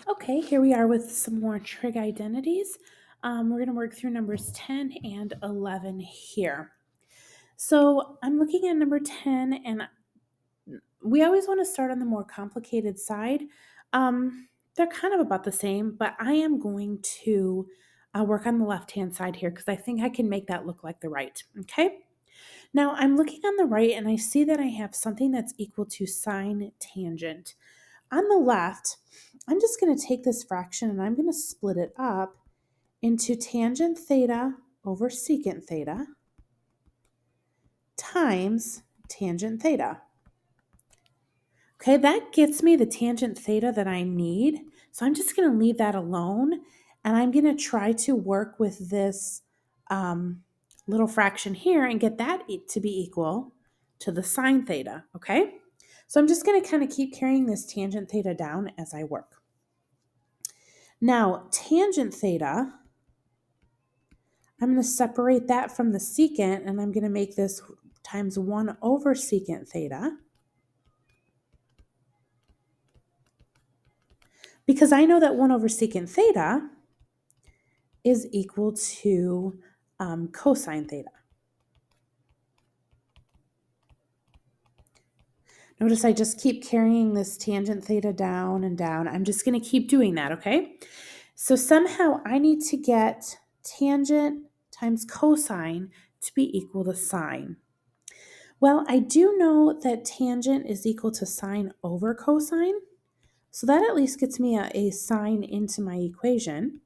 Okay, here we are with some more trig identities. We're going to work through numbers 10 and 11 here. So I'm looking at number 10, and we always want to start on the more complicated side. They're kind of about the same, but I am going to work on the left-hand side here because I think I can make that look like the right. Okay? Now I'm looking on the right, and I see that I have something that's equal to sine tangent. On the left, I'm just going to take this fraction and I'm going to split it up into tangent theta over secant theta times tangent theta. Okay, that gets me the tangent theta that I need. So I'm just going to leave that alone, and I'm going to try to work with this little fraction here and get that to be equal to the sine theta, okay? So I'm just going to kind of keep carrying this tangent theta down as I work. Now, tangent theta, I'm going to separate that from the secant, and I'm going to make this times 1 over secant theta. Because I know that 1 over secant theta is equal to cosine theta. Notice I just keep carrying this tangent theta down and down. I'm just going to keep doing that, okay? So somehow I need to get tangent times cosine to be equal to sine. Well, I do know that tangent is equal to sine over cosine. So that at least gets me a sine into my equation.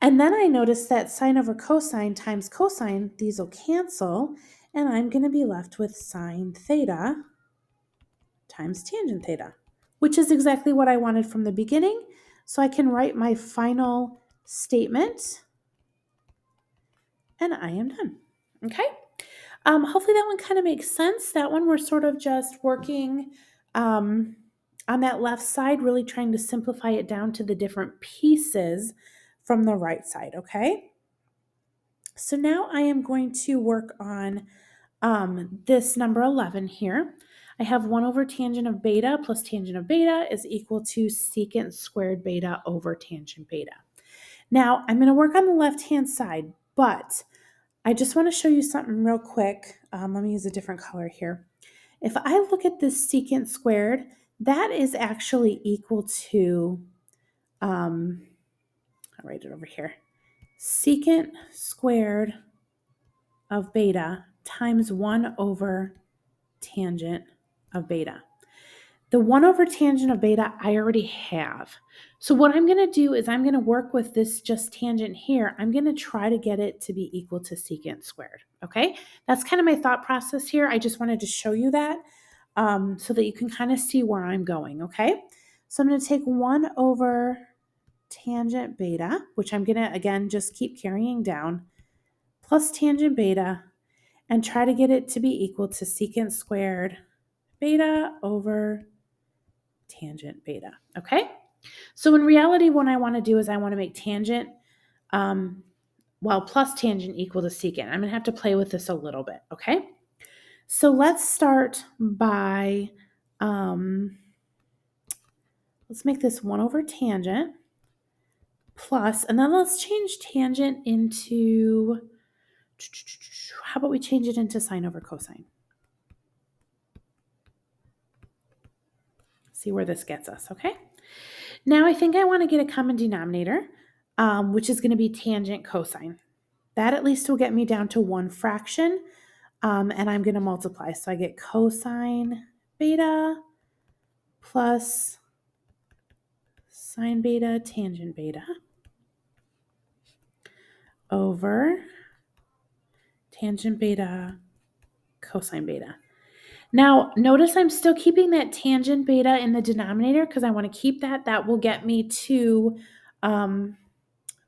And then I notice that sine over cosine times cosine, these will cancel, and I'm going to be left with sine theta times tangent theta, which is exactly what I wanted from the beginning. So I can write my final statement, and I am done. Okay? Hopefully that one kind of makes sense. That one we're sort of just working on that left side, really trying to simplify it down to the different pieces from the right side, okay? So now I am going to work on this number 11 here. I have 1 over tangent of beta plus tangent of beta is equal to secant squared beta over tangent beta. Now I'm going to work on the left-hand side, but I just want to show you something real quick. Let me use a different color here. If I look at this secant squared, that is actually equal to, I'll write it over here, secant squared of beta times 1 over tangent of beta. The 1 over tangent of beta I already have. So what I'm going to do is I'm going to work with this just tangent here. I'm going to try to get it to be equal to secant squared, okay? That's kind of my thought process here. I just wanted to show you that so that you can kind of see where I'm going, okay? So I'm going to take 1 over tangent beta, which I'm going to, again, just keep carrying down, plus tangent beta, and try to get it to be equal to secant squared beta over tangent beta, okay? So in reality, what I want to do is I want to make tangent, plus tangent equal to secant. I'm going to have to play with this a little bit, okay? So let's start by, let's make this 1 over tangent plus, and then let's change tangent into, how about we change it into sine over cosine? See where this gets us, okay? Now I think I want to get a common denominator, which is going to be tangent cosine. That at least will get me down to 1 fraction, and I'm going to multiply. So I get cosine beta plus sine beta tangent beta over tangent beta cosine beta. Now, notice I'm still keeping that tangent beta in the denominator because I want to keep that. That will get me to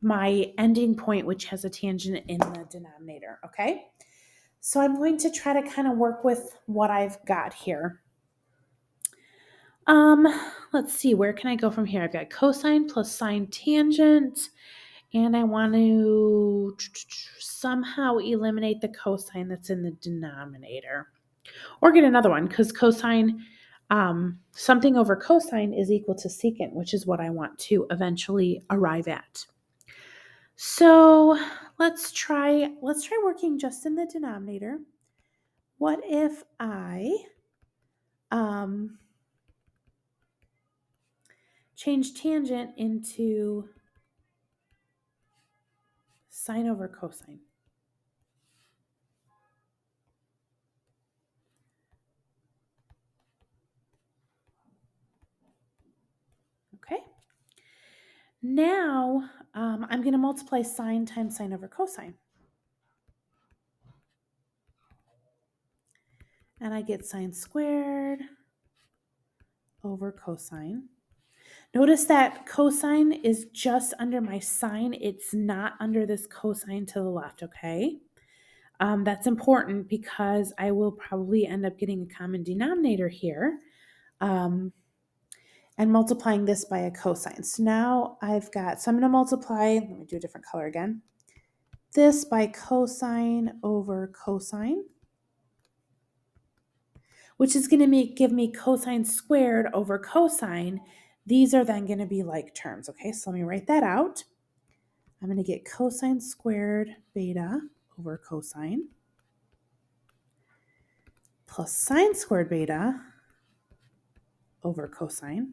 my ending point, which has a tangent in the denominator, okay? So I'm going to try to kind of work with what I've got here. Let's see, where can I go from here? I've got cosine plus sine tangent, and I want to somehow eliminate the cosine that's in the denominator. Or get another one, because cosine, something over cosine is equal to secant, which is what I want to eventually arrive at. So let's try working just in the denominator. What if I change tangent into sine over cosine? Okay. Now I'm going to multiply sine times sine over cosine. And I get sine squared over cosine. Notice that cosine is just under my sine. It's not under this cosine to the left, okay? That's important because I will probably end up getting a common denominator here and multiplying this by a cosine. So now so I'm going to multiply, let me do a different color again, this by cosine over cosine, which is going to give me cosine squared over cosine. These are then going to be like terms, okay? So let me write that out. I'm going to get cosine squared beta over cosine plus sine squared beta over cosine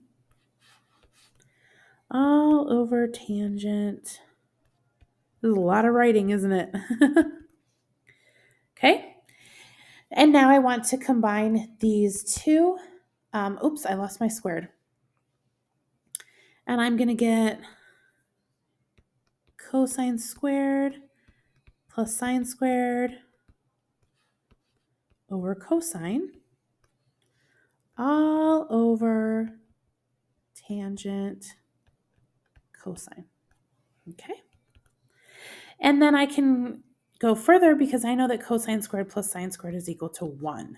all over tangent. This is a lot of writing, isn't it? Okay. And now I want to combine these two. Oops, I lost my squared. And I'm going to get cosine squared plus sine squared over cosine all over tangent cosine. Okay. And then I can go further because I know that cosine squared plus sine squared is equal to 1.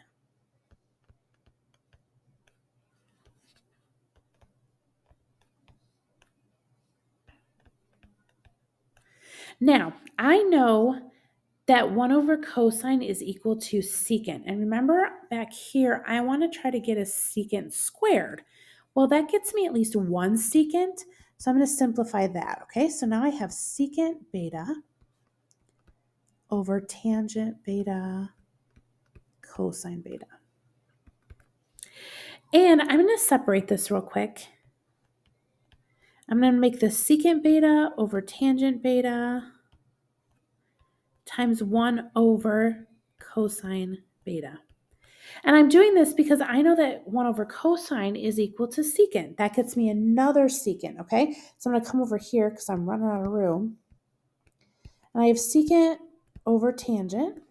Now, I know that 1 over cosine is equal to secant. And remember back here, I want to try to get a secant squared. Well, that gets me at least 1 secant. So I'm going to simplify that, okay? So now I have secant beta over tangent beta cosine beta. And I'm going to separate this real quick. I'm going to make the secant beta over tangent beta times 1 over cosine beta. And I'm doing this because I know that 1 over cosine is equal to secant. That gets me another secant, okay? So I'm going to come over here because I'm running out of room. And I have secant over tangent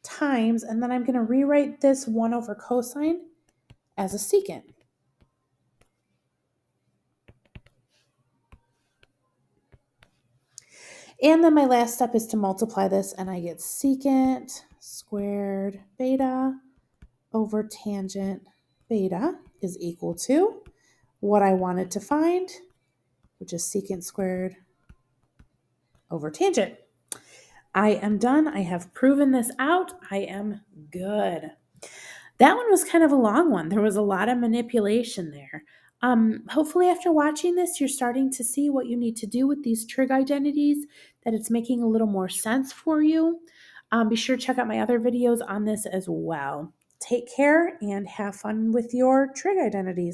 times, and then I'm going to rewrite this 1 over cosine as a secant. And then my last step is to multiply this, and I get secant squared beta over tangent beta is equal to what I wanted to find, which is secant squared over tangent. I am done. I have proven this out. I am good. That one was kind of a long one. There was a lot of manipulation there. Hopefully after watching this, you're starting to see what you need to do with these trig identities, that it's making a little more sense for you. Be sure to check out my other videos on this as well. Take care and have fun with your trig identities.